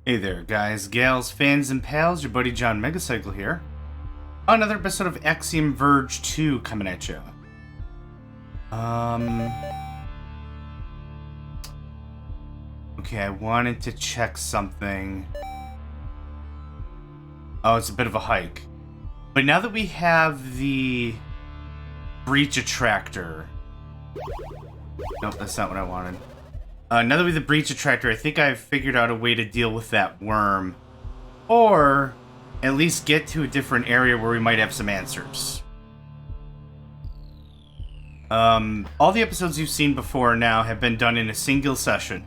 Hey there, guys, gals, fans, and pals. Your buddy John Megacycle here. Another episode of Axiom Verge 2 coming at you. Okay, I wanted to check something. Oh, it's a bit of a hike. But now that we have the breach attractor. Nope, that's not what I wanted. Now that we have the breach attractor, I think I've figured out a way to deal with that worm. Or at least get to a different area where we might have some answers. All the episodes you've seen before now have been done in a single session.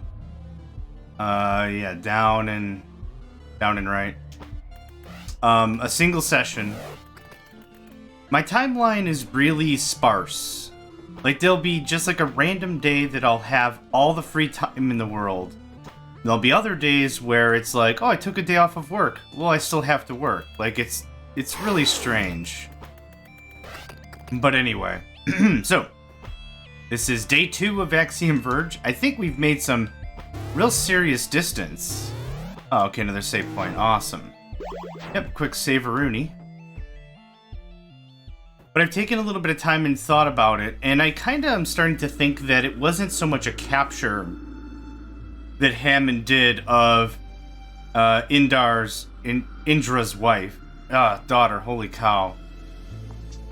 Yeah, down and right. A single session. My timeline is really sparse. Like, there'll be just like a random day that I'll have all the free time in the world. There'll be other days where it's like, oh, I took a day off of work. Well, I still have to work. Like, it's really strange. But anyway, so this is day 2 of Axiom Verge. I think we've made some real serious distance. Oh, okay, another save point. Awesome. Yep, quick save-a-rooney. But I've taken a little bit of time and thought about it, and I kind of am starting to think that it wasn't so much a capture that Hammond did of Indra's wife. Daughter, holy cow.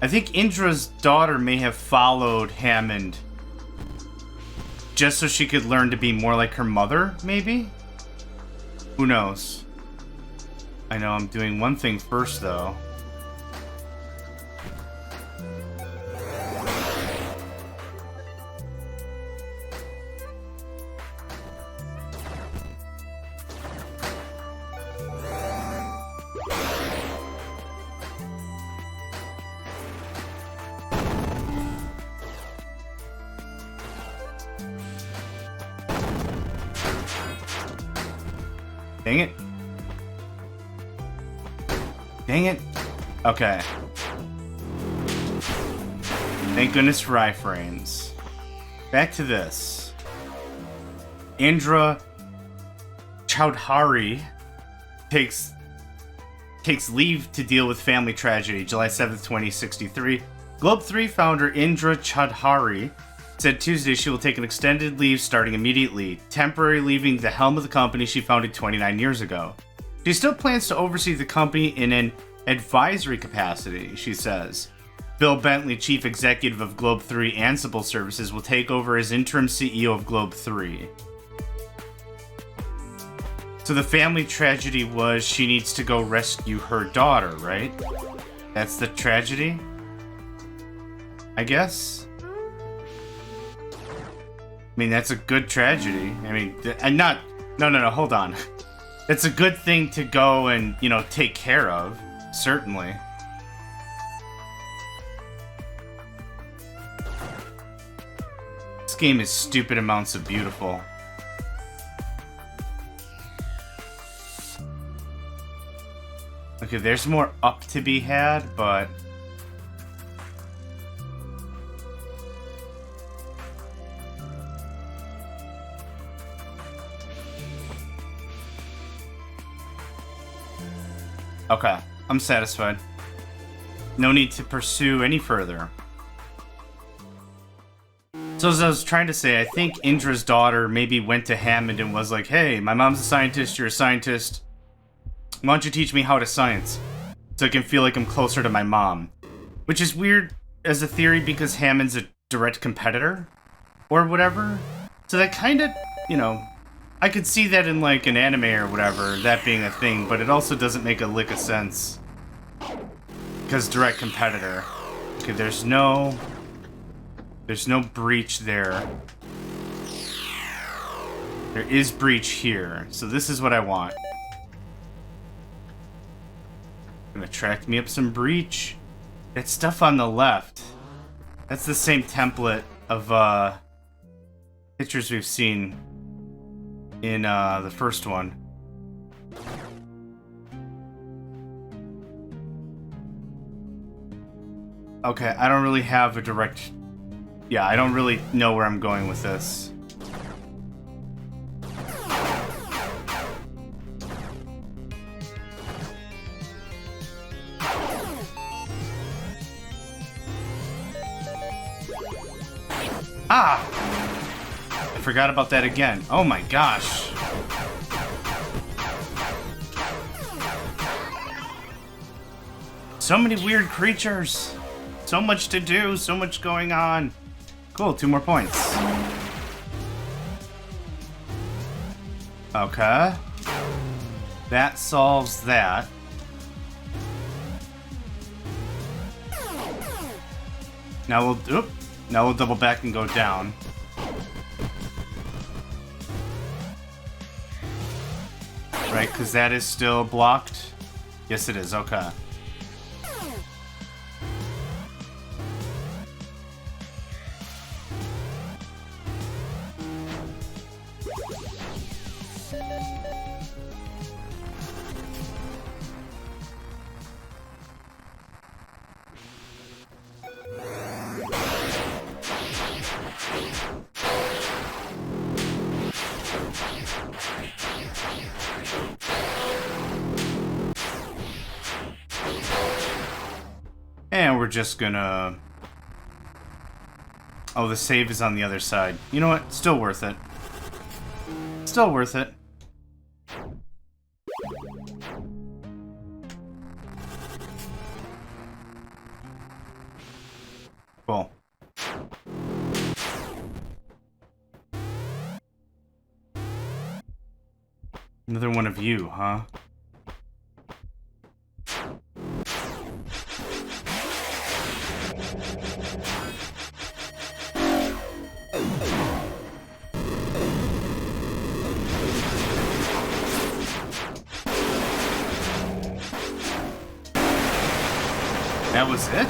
I think Indra's daughter may have followed Hammond just so she could learn to be more like her mother, maybe? Who knows? I know I'm doing one thing first, though. Dang it. Dang it. Okay. Thank goodness for iframes. Back to this. Indra Chowdhury takes leave to deal with family tragedy, July 7th, 2063. Globe 3 founder Indra Chowdhury said Tuesday she will take an extended leave starting immediately, temporarily leaving the helm of the company she founded 29 years ago. She still plans to oversee the company in an advisory capacity, she says. Bill Bentley, chief executive of Globe 3 Ansible Services, will take over as interim CEO of Globe 3. So the family tragedy was she needs to go rescue her daughter, right? That's the tragedy? I guess? I mean, that's a good tragedy. I mean, no, hold on. It's a good thing to go and, take care of. Certainly. This game is stupid amounts of beautiful. Okay, there's more up to be had, but... Okay, I'm satisfied. No need to pursue any further. So as I was trying to say, I think Indra's daughter maybe went to Hammond and was like, hey, my mom's a scientist, you're a scientist. Why don't you teach me how to science? So I can feel like I'm closer to my mom. Which is weird as a theory because Hammond's a direct competitor. Or whatever. So that kind of, I could see that in like an anime or whatever, that being a thing, but it also doesn't make a lick of sense. Because direct competitor. Okay, there's no breach there. There is breach here, so this is what I want. Gonna track me up some breach. That stuff on the left. That's the same template of pictures we've seen in the first one. Okay, I don't really have a direct... Yeah, I don't really know where I'm going with this. Ah! I forgot about that again. Oh my gosh. So many weird creatures. So much to do. So much going on. Cool, 2 more points. Okay. That solves that. Now we'll double back and go down. Right, because that is still blocked? Yes, it is. Okay. And we're just gonna... Oh, the save is on the other side. You know what? Still worth it. Still worth it. Cool. Another one of you, huh? That was it?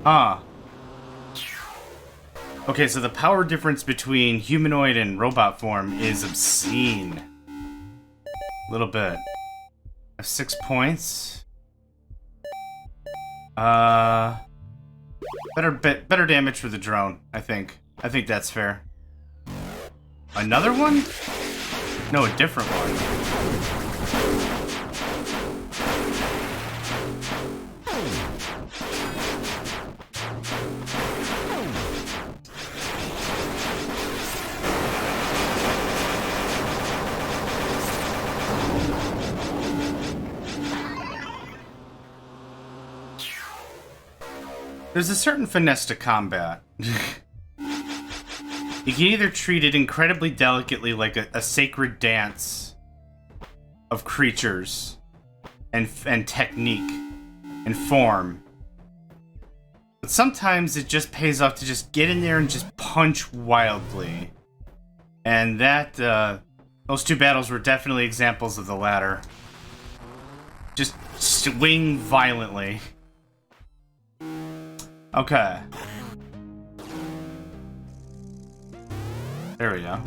Ah. Okay, so the power difference between humanoid and robot form is obscene. A little bit. I have 6 points. Better damage for the drone, I think. I think that's fair. Another one? No, a different one. There's a certain finesse to combat. You can either treat it incredibly delicately like a sacred dance of creatures and technique and form. But sometimes it just pays off to just get in there and just punch wildly. And that, those 2 battles were definitely examples of the latter. Just swing violently. Okay. There we go.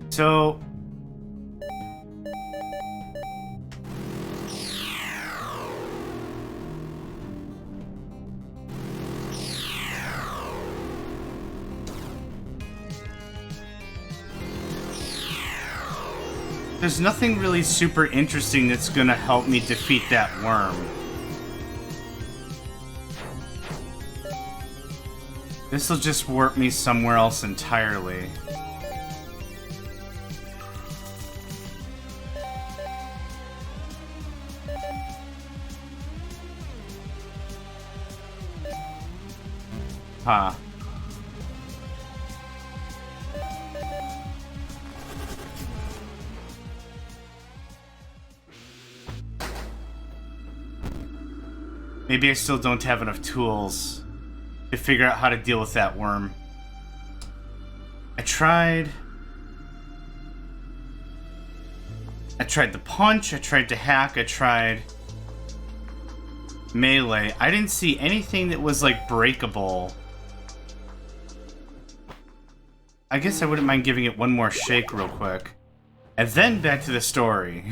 So... there's nothing really super interesting that's gonna help me defeat that worm. This'll just warp me somewhere else entirely. Huh. Maybe I still don't have enough tools to figure out how to deal with that worm. I tried the punch, I tried to hack, I tried melee. I didn't see anything that was like breakable. I guess I wouldn't mind giving it one more shake real quick. And then back to the story.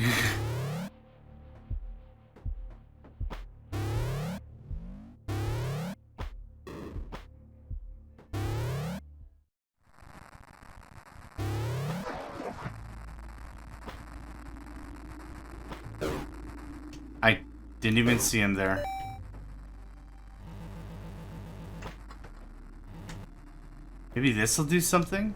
I didn't even see him there. Maybe this'll do something?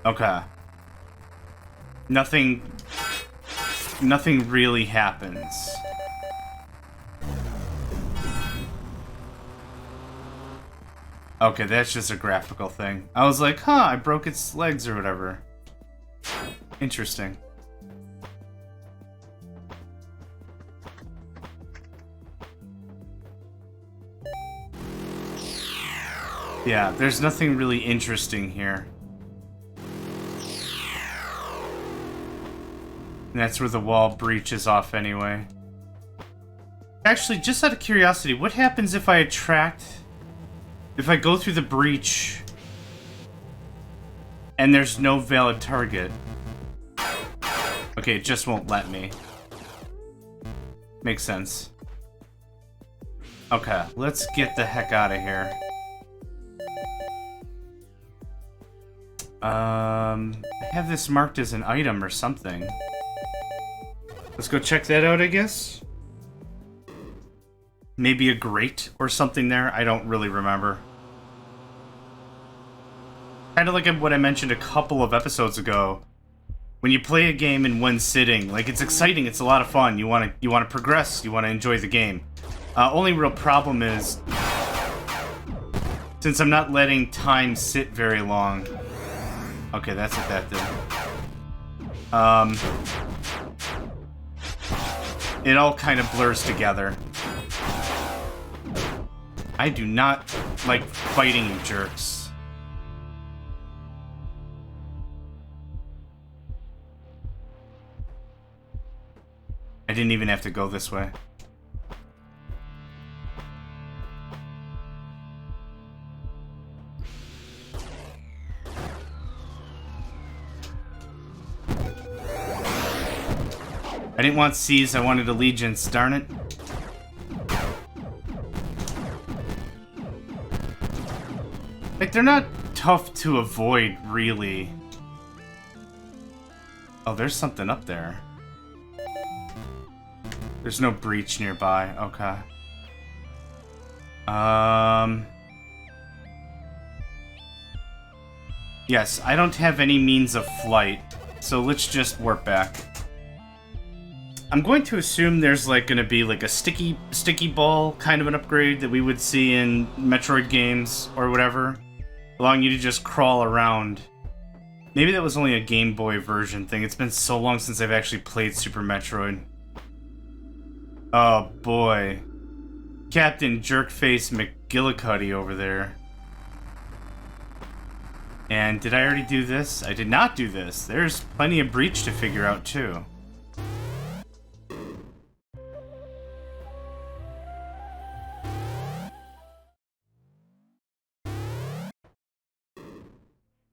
Okay. Nothing really happens. Okay, that's just a graphical thing. I was like, huh, I broke its legs or whatever. Interesting. Yeah, there's nothing really interesting here. And that's where the wall breaches off anyway. Actually, just out of curiosity, what happens if I attract... If I go through the breach... and there's no valid target? Okay, it just won't let me. Makes sense. Okay, let's get the heck out of here. I have this marked as an item or something. Let's go check that out, I guess. Maybe a grate or something there. I don't really remember. Kind of like what I mentioned a couple of episodes ago. When you play a game in one sitting, like, it's exciting, it's a lot of fun. You want to progress, you want to enjoy the game. Only real problem is, since I'm not letting time sit very long. Okay, that's what that did. It all kind of blurs together. I do not like fighting you jerks. I didn't even have to go this way. I didn't want C's, I wanted allegiance, darn it. Like, they're not tough to avoid, really. Oh, there's something up there. There's no breach nearby, okay. Yes, I don't have any means of flight, so let's just warp back. I'm going to assume there's like going to be like a sticky ball kind of an upgrade that we would see in Metroid games or whatever, allowing you to just crawl around. Maybe that was only a Game Boy version thing. It's been so long since I've actually played Super Metroid. Oh boy. Captain Jerkface McGillicuddy over there. And did I already do this? I did not do this. There's plenty of breach to figure out too.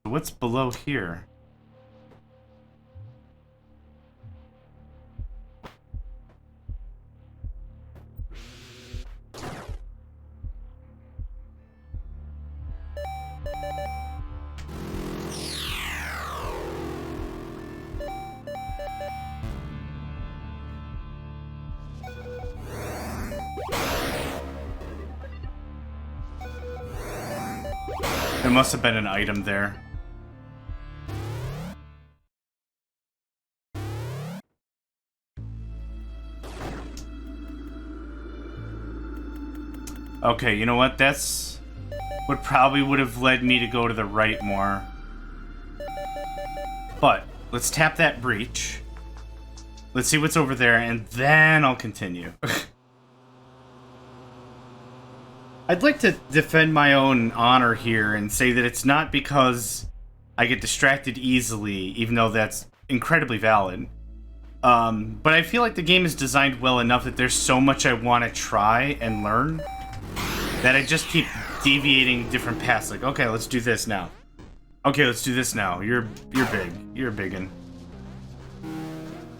What's below here? There must have been an item there. Okay, you know what? That's what probably would have led me to go to the right more. But let's tap that breach. Let's see what's over there, and then I'll continue. I'd like to defend my own honor here and say that it's not because I get distracted easily, even though that's incredibly valid. But I feel like the game is designed well enough that there's so much I want to try and learn that I just keep deviating different paths. Like, okay, let's do this now. Okay, let's do this now. You're big. You're a biggin'.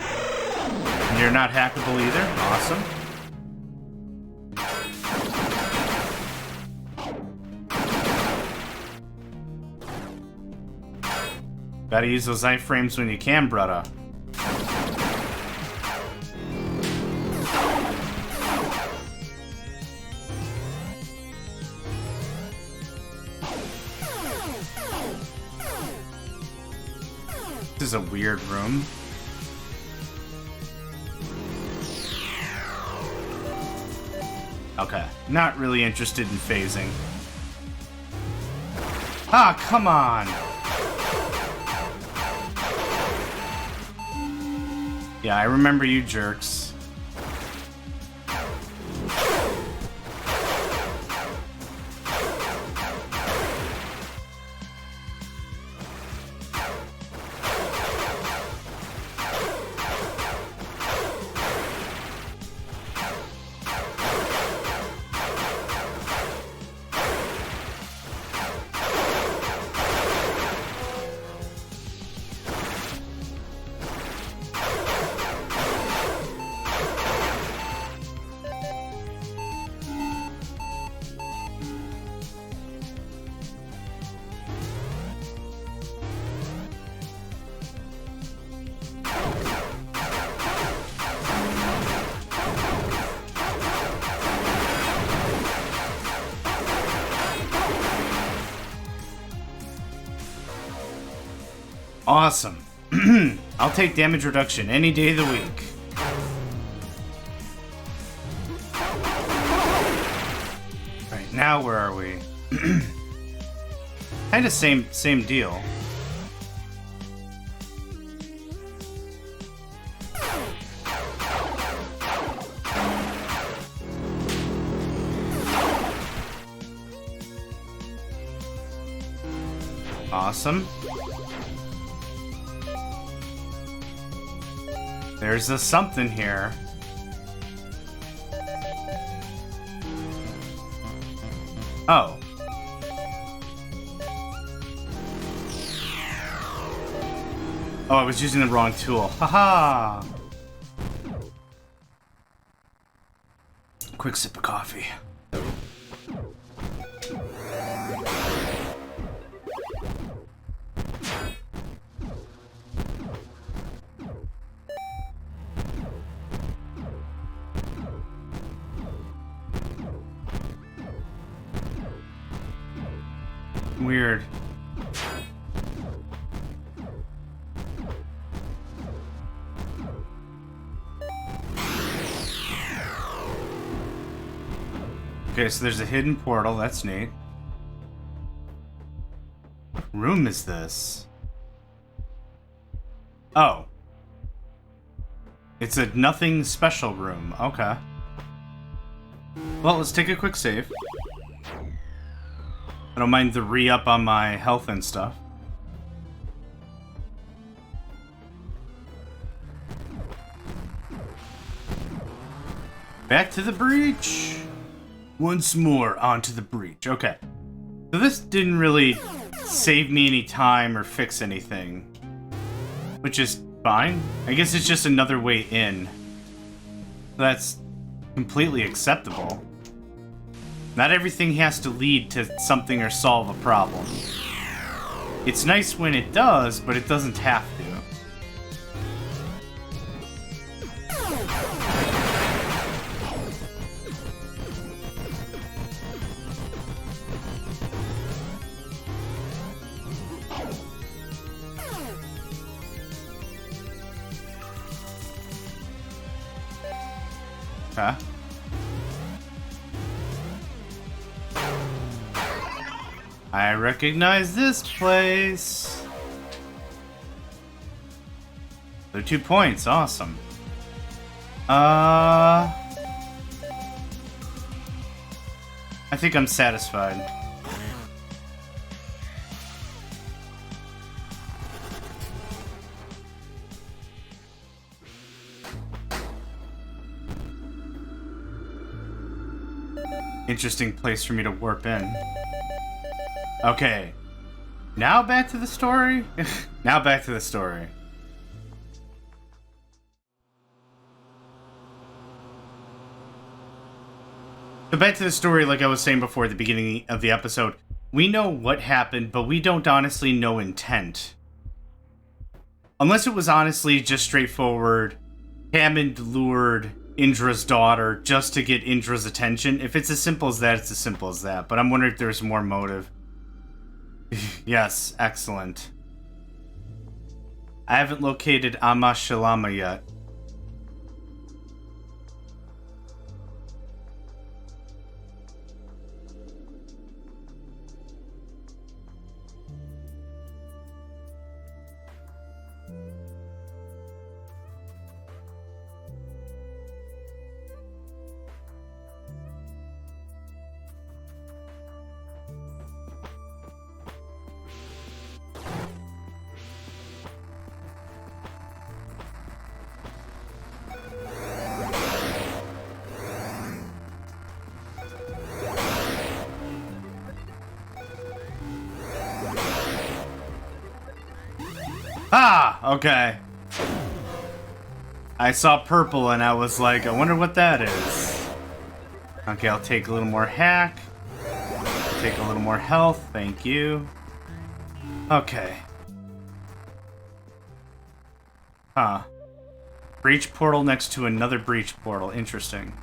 And you're not hackable either. Awesome. Gotta use those iframes when you can, brother. This is a weird room. Okay, not really interested in phasing. Ah, come on! Yeah, I remember you jerks. Awesome. I'll take damage reduction any day of the week. Right, now where are we? Kinda same deal. Awesome. There's a something here. Oh. Oh, I was using the wrong tool. Haha! Quick sip of coffee. Weird. Okay, so there's a hidden portal. That's neat. What room is this? Oh. It's a nothing special room. Okay. Well, let's take a quick save. I don't mind the re-up on my health and stuff. Back to the breach! Once more onto the breach. Okay. So this didn't really save me any time or fix anything. Which is fine. I guess it's just another way in. That's completely acceptable. Not everything has to lead to something or solve a problem. It's nice when it does, but it doesn't have to. Okay. I recognize this place. There are 2 points. Awesome. I think I'm satisfied. Interesting place for me to warp in. Okay. Now back to the story? Now back to the story. So back to the story, like I was saying before at the beginning of the episode. We know what happened, but we don't honestly know intent. Unless it was honestly just straightforward, Hammond lured Indra's daughter just to get Indra's attention. If it's as simple as that, it's as simple as that. But I'm wondering if there's more motive. Yes, excellent. I haven't located Amashilama yet. Ah, okay. I saw purple and I was like, I wonder what that is. Okay, I'll take a little more hack. Take a little more health, thank you. Okay. Huh. Breach portal next to another breach portal, interesting.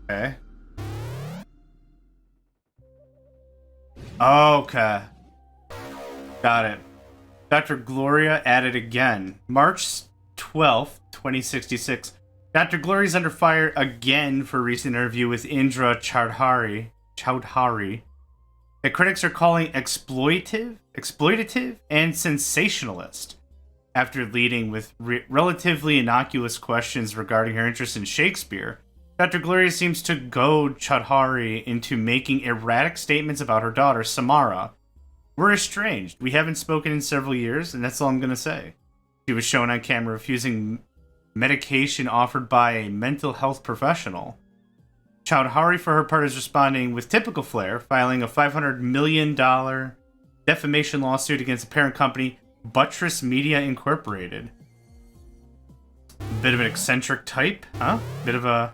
Okay. Okay. Got it. Dr. Gloria added again. March 12th, 2066. Dr. Gloria is under fire again for a recent interview with Indra Chaudhary. That critics are calling exploitative, and sensationalist. After leading with relatively innocuous questions regarding her interest in Shakespeare, Dr. Gloria seems to goad Chaudhary into making erratic statements about her daughter, Samara. We're estranged. We haven't spoken in several years, and that's all I'm going to say. She was shown on camera refusing medication offered by a mental health professional. Chaudhary, for her part, is responding with typical flair, filing a $500 million defamation lawsuit against the parent company, Buttress Media Incorporated. Bit of an eccentric type, huh? Bit of a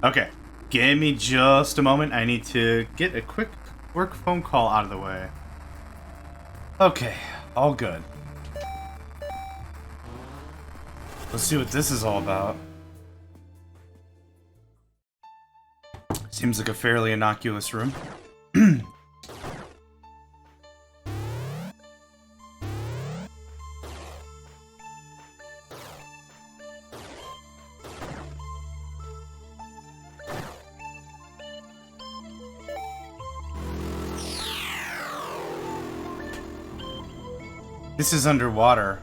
Okay, give me just a moment. I need to get a quick work phone call out of the way. Okay, all good. Let's see what this is all about. Seems like a fairly innocuous room. This is underwater.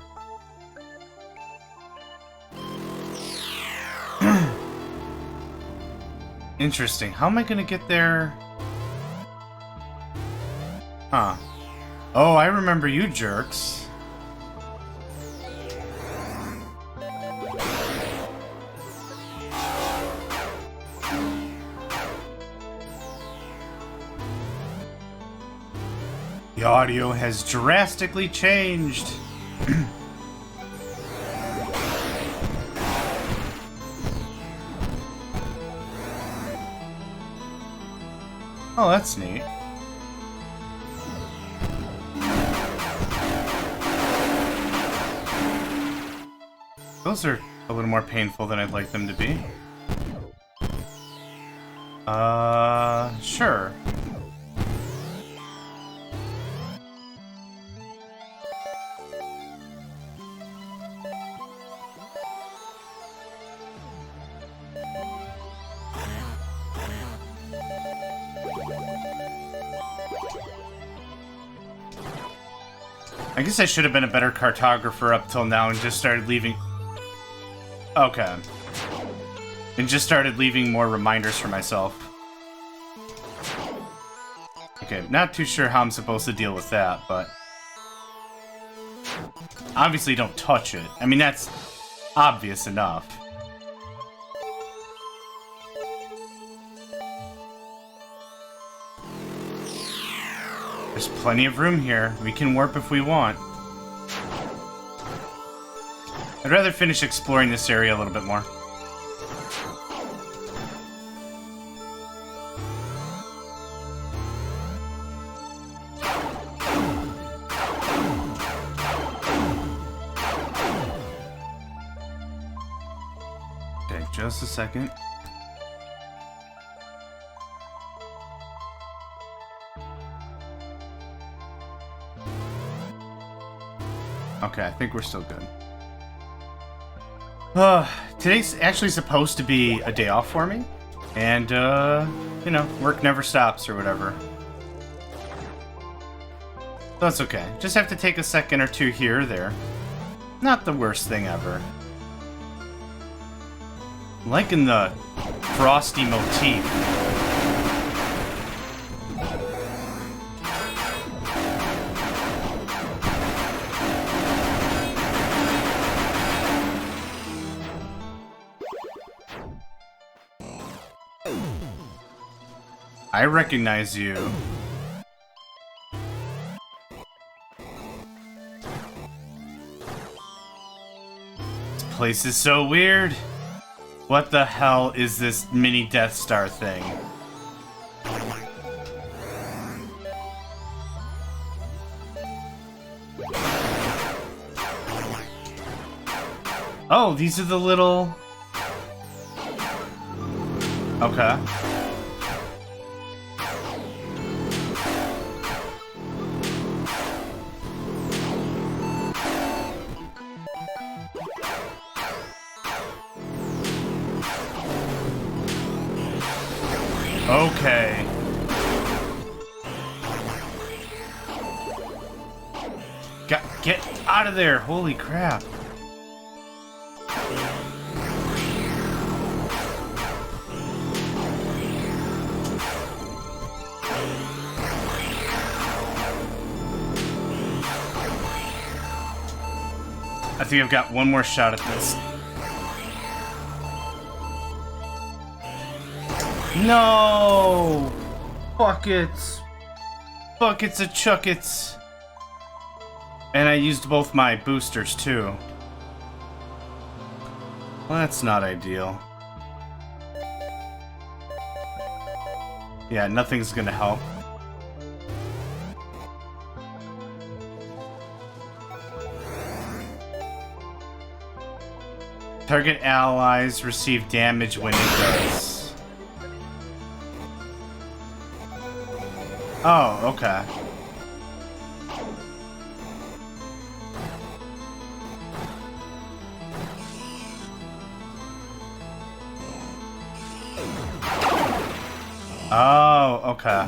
Interesting. How am I gonna get there? Huh. Oh, I remember you jerks. The audio has drastically changed. Oh, that's neat. Those are a little more painful than I'd like them to be. Sure. I guess I should have been a better cartographer up till now and just started leaving... Okay. And just started leaving more reminders for myself. Okay, not too sure how I'm supposed to deal with that, but... Obviously don't touch it. I mean, that's obvious enough. There's plenty of room here. We can warp if we want. I'd rather finish exploring this area a little bit more. Okay, just a second. Okay, I think we're still good. Today's actually supposed to be a day off for me. And, you know, work never stops or whatever. That's okay. Just have to take a second or two here or there. Not the worst thing ever. Liking the frosty motif. I recognize you. This place is so weird. What the hell is this mini Death Star thing? Oh, these are the little... Okay. Okay. Get out of there! Holy crap! I think I've got one more shot at this. No! Buckets! Buckets of chuckets! And I used both my boosters too. Well, that's not ideal. Yeah, nothing's gonna help. Target allies receive damage when it does. Oh, okay. Oh, okay.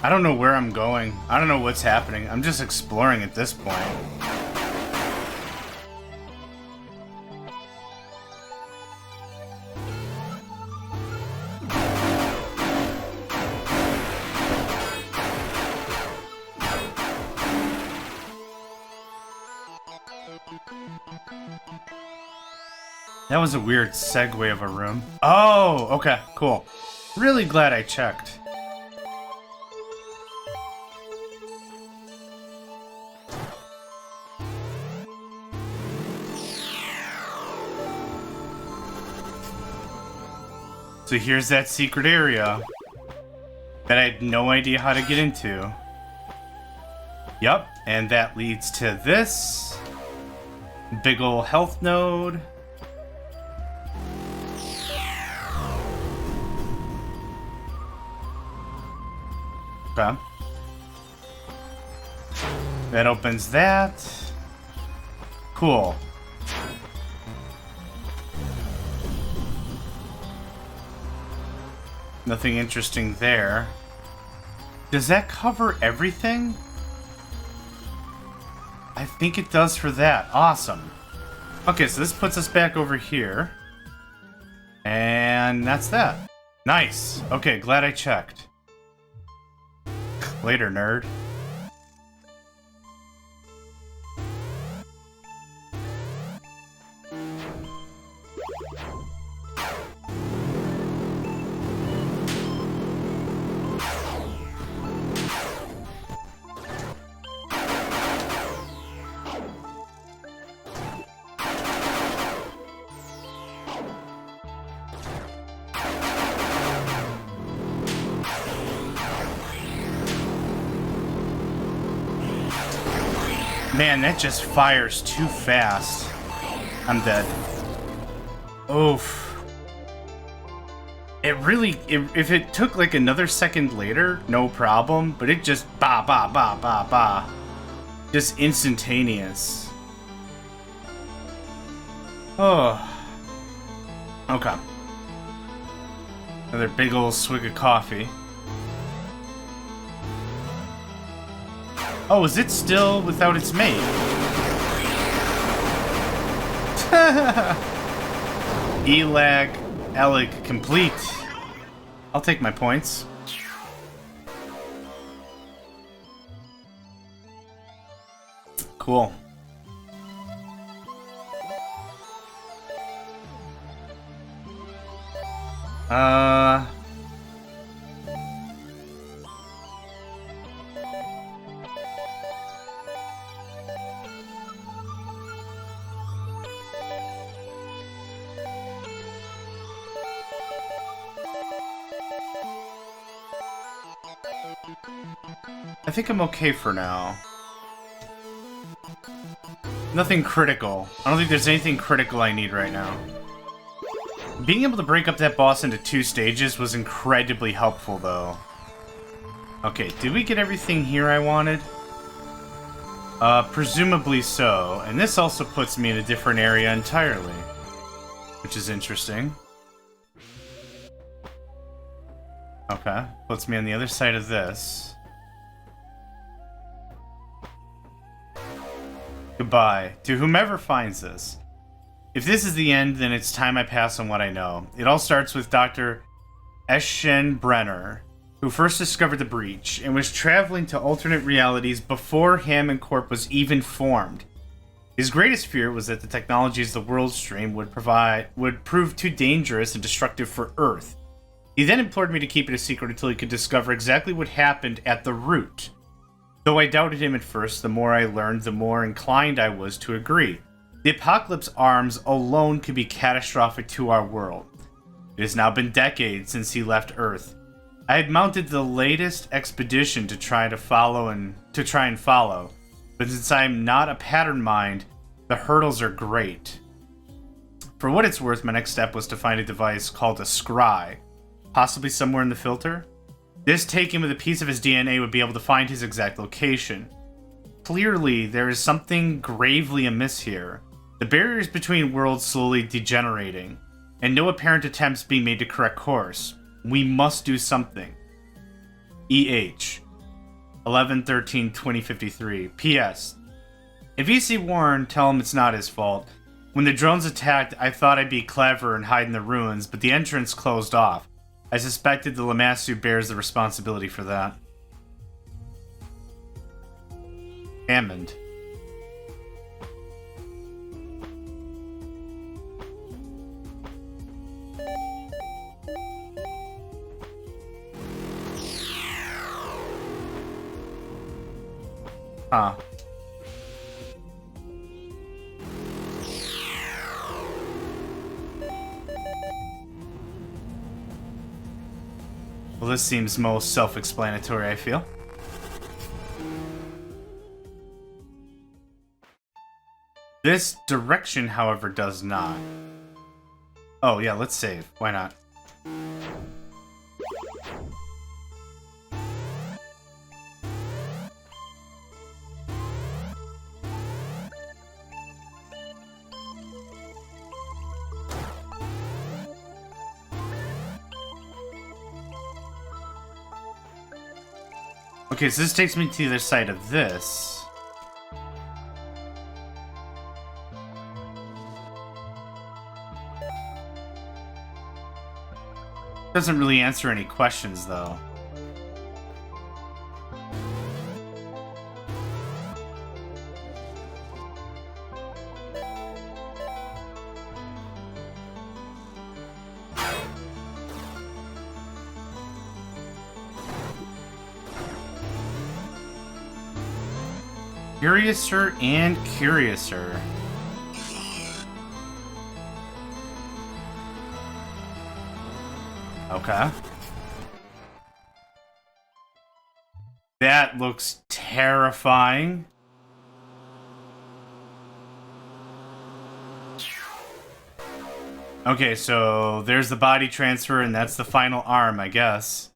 I don't know where I'm going. I don't know what's happening. I'm just exploring at this point. That was a weird segue of a room. Oh, okay, cool. Really glad I checked. So here's that secret area that I had no idea how to get into. Yup, and that leads to this big ol' health node. Okay. That opens that. Cool. Nothing interesting there. Does that cover everything? I think it does for that. Awesome. Okay, so this puts us back over here. And that's that. Nice. Okay, glad I checked. Later, nerd. Man, that just fires too fast. I'm dead. Oof. It really, if it took like another second later, no problem, but it just ba ba ba ba ba. Just instantaneous. Oh. Okay. Another big old swig of coffee. Oh, is it still without its mate? Elag, Elig complete. I'll take my points. Cool. I think I'm okay for now. Nothing critical. I don't think there's anything critical I need right now. Being able to break up that boss into 2 stages was incredibly helpful, though. Okay, did we get everything here I wanted? Presumably so. And this also puts me in a different area entirely, which is interesting. Okay, puts me on the other side of this. Goodbye to whomever finds this. If this is the end, then it's time I pass on what I know. It all starts with Dr. Eschenbrenner, who first discovered the breach and was traveling to alternate realities before Hammond Corp was even formed. His greatest fear was that the technologies the world stream would prove too dangerous and destructive for Earth. He then implored me to keep it a secret until he could discover exactly what happened at the root. Though I doubted him at first, the more I learned, the more inclined I was to agree. The Apocalypse Arms alone could be catastrophic to our world. It has now been decades since he left Earth. I had mounted the latest expedition to try and follow, but since I am not a pattern mind, the hurdles are great. For what it's worth, my next step was to find a device called a scry, possibly somewhere in the filter. This, taken with a piece of his DNA, would be able to find his exact location. Clearly, there is something gravely amiss here. The barriers between worlds slowly degenerating, and no apparent attempts being made to correct course. We must do something. E.H. 11/13/2053. P.S. If you see Warren, tell him it's not his fault. When the drones attacked, I thought I'd be clever and hide in the ruins, but the entrance closed off. I suspected the Lamassu bears the responsibility for that. Hammond. Huh. Well, this seems most self-explanatory, I feel. This direction, however, does not. Oh, yeah, let's save. Why not? Okay, so this takes me to the other side of this. Doesn't really answer any questions, though. Curiouser and curiouser. Okay. That looks terrifying. Okay, so there's the body transfer, and that's the final arm, I guess.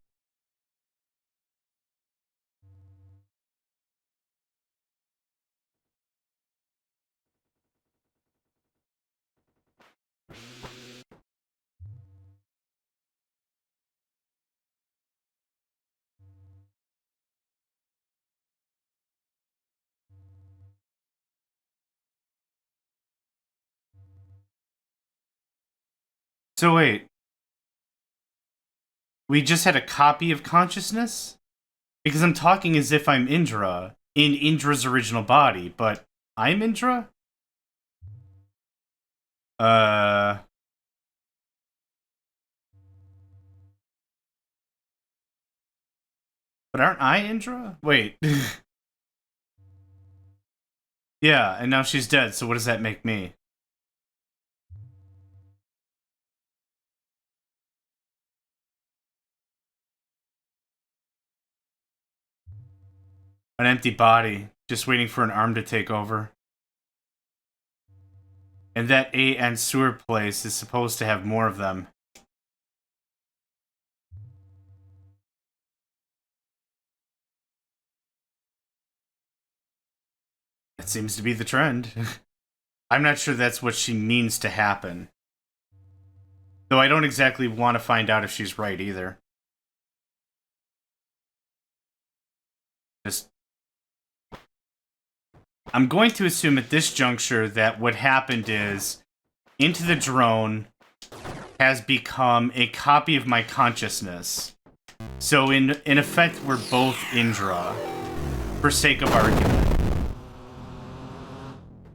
So wait, we just had a copy of consciousness? Because I'm talking as if I'm Indra, in Indra's original body, but I'm Indra? But aren't I Indra? Wait. Yeah, and now she's dead, so what does that make me? An empty body, just waiting for an arm to take over. And that A and sewer place is supposed to have more of them. That seems to be the trend. I'm not sure that's what she means to happen. Though I don't exactly want to find out if she's right either. Just... I'm going to assume at this juncture that what happened is Into the Drone has become a copy of my consciousness. So in effect, we're both Indra, for sake of argument.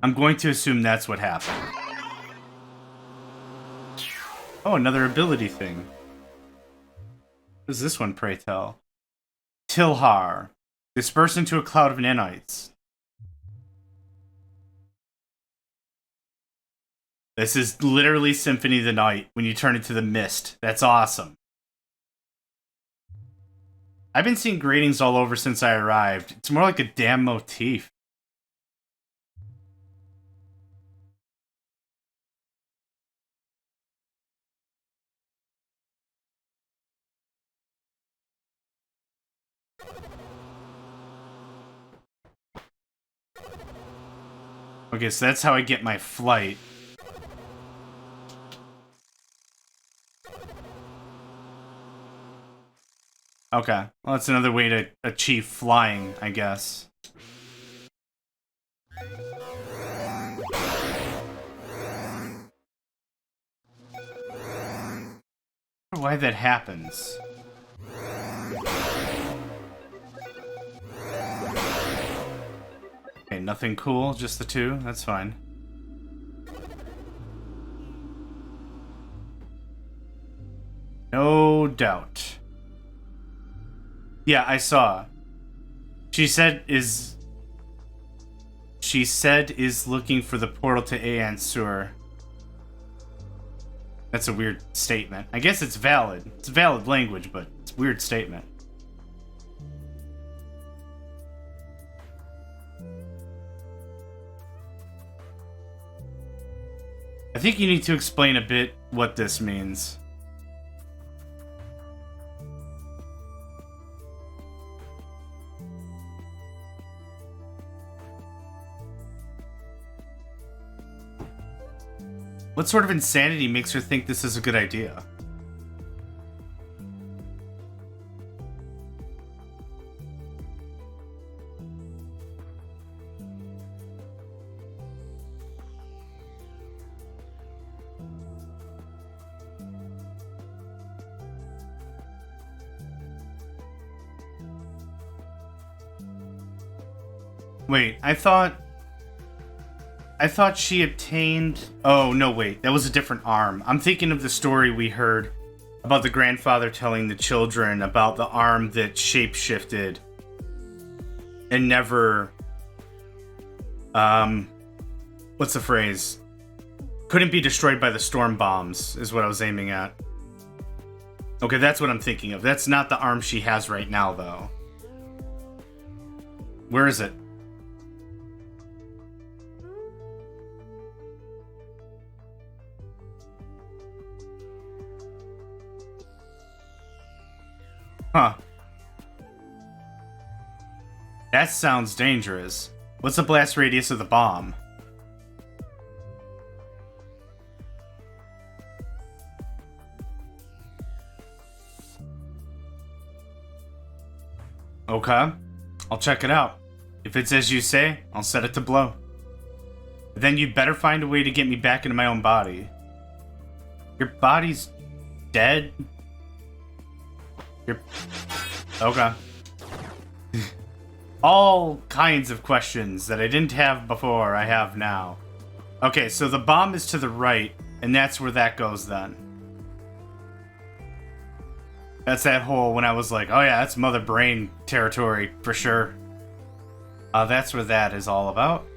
I'm going to assume that's what happened. Oh, another ability thing. What is this one, pray tell? Tilhar. Disperse into a cloud of nanites. This is literally Symphony of the Night when you turn into the mist. That's awesome. I've been seeing gradings all over since I arrived. It's more like a damn motif. Okay, so that's how I get my flight. Okay, well, that's another way to achieve flying, I guess. I wonder why that happens. Okay, nothing cool, just the two. That's fine. No doubt. Yeah, I saw. She said is looking for the portal to Ansur. That's a weird statement. I guess it's valid. It's valid language, but it's a weird statement. I think you need to explain a bit what this means. What sort of insanity makes her think this is a good idea? Wait, I thought she obtained... Oh, no, wait. That was a different arm. I'm thinking of the story we heard about the grandfather telling the children about the arm that shapeshifted and never... What's the phrase? Couldn't be destroyed by the storm bombs, is what I was aiming at. Okay, that's what I'm thinking of. That's not the arm she has right now, though. Where is it? Huh. That sounds dangerous. What's the blast radius of the bomb? Okay. I'll check it out. If it's as you say, I'll set it to blow. Then you'd better find a way to get me back into my own body. Your body's dead? Okay. All kinds of questions that I didn't have before, I have now. Okay, so the bomb is to the right, and that's where that goes then. That's that hole when I was like, oh yeah, that's Mother Brain territory, for sure. That's where that is all about.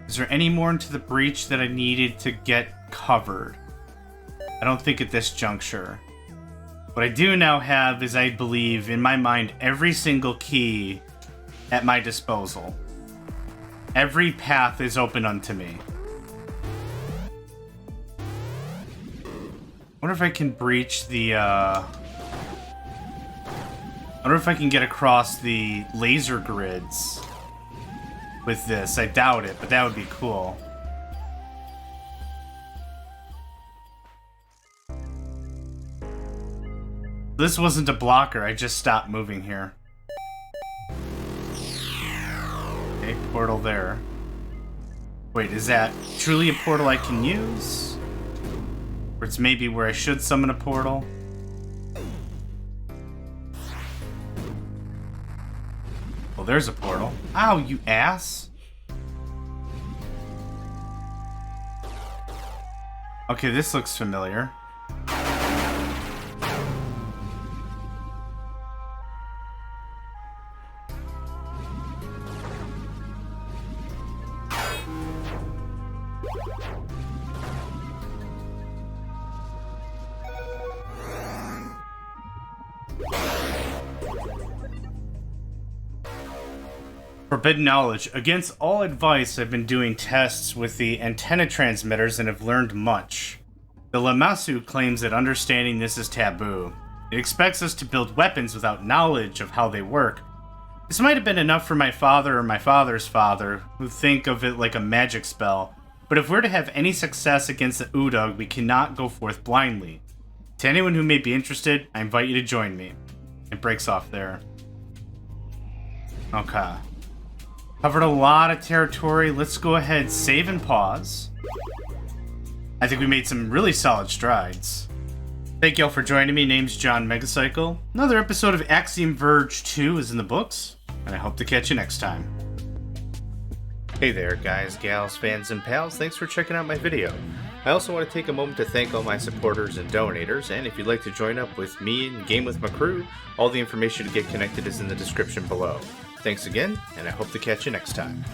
Is there any more into the breach that I needed to get covered? I don't think at this juncture. What I do now have is, I believe, in my mind, every single key at my disposal. Every path is open unto me. I wonder if I can breach the, I wonder if I can get across the laser grids with this. I doubt it, but that would be cool. This wasn't a blocker, I just stopped moving here. Okay, portal there. Wait, is that truly a portal I can use? Or it's maybe where I should summon a portal? Well, there's a portal. Ow, you ass! Okay, this looks familiar. Forbidden knowledge. Against all advice, I've been doing tests with the antenna transmitters and have learned much. The Lamassu claims that understanding this is taboo. It expects us to build weapons without knowledge of how they work. This might have been enough for my father or my father's father, who think of it like a magic spell, but if we're to have any success against the Udog, we cannot go forth blindly. To anyone who may be interested, I invite you to join me. It breaks off there. Okay. Covered a lot of territory. Let's go ahead, save and pause. I think we made some really solid strides. Thank y'all for joining me. Name's John Megacycle. Another episode of Axiom Verge 2 is in the books, and I hope to catch you next time. Hey there, guys, gals, fans, and pals. Thanks for checking out my video. I also want to take a moment to thank all my supporters and donators, and if you'd like to join up with me and game with my crew, all the information to get connected is in the description below. Thanks again, and I hope to catch you next time.